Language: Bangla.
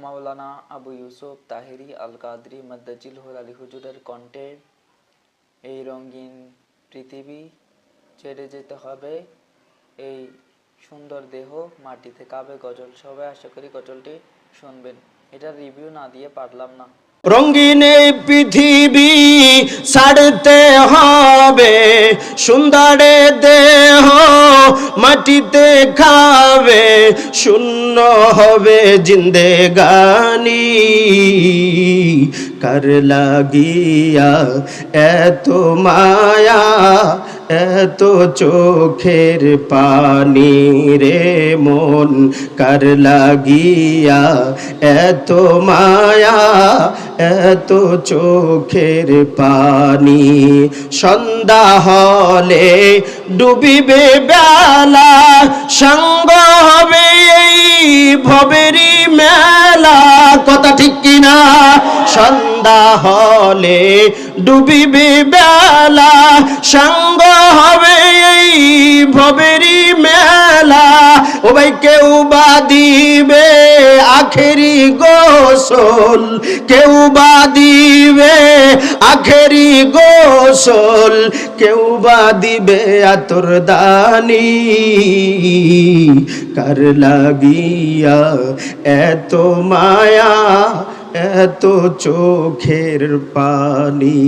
মাওলানা আবু ইউসুফ তাহেরি আল কাদরি মাদ্দাজিলহুল আলী হুজুরের কণ্ঠে এই রঙিন পৃথিবী ছেড়ে যেতে হবে, এই সুন্দর দেহ মাটিতে কাবে গজল। সবাই আশা করি গজলটি শুনবেন। এটার রিভিউ না দিয়ে পারলাম না। রঙিন পৃথিবী ছাড়তে হবে, সুন্দর দেহ মাটিতে খাবে, শূন্য হবে জিন্দেগানি। কার লাগিয়া এত মায়া, এত চোখের পানি রে মন, কার লাগিয়া এত মায়া, এত চোখের পানি। সন্ধ্যা হলে ডুবিবে বেলা, সঙ্গ হবে এই ভবেরই মেলা। কথা ঠিক কিনা? সন্ধ্যা হলে ডুবিবে বেলা, সঙ্গ হবে এই ভবেরই মেলা। ও ভাই কেউ বা দিবে আখেরি গোসল, কেউ বা দিবে আখেরি গোসল, কেউ বা দিবে আতর দানি। কার লাগিয়া এত মায়া, এত চোখের পানি।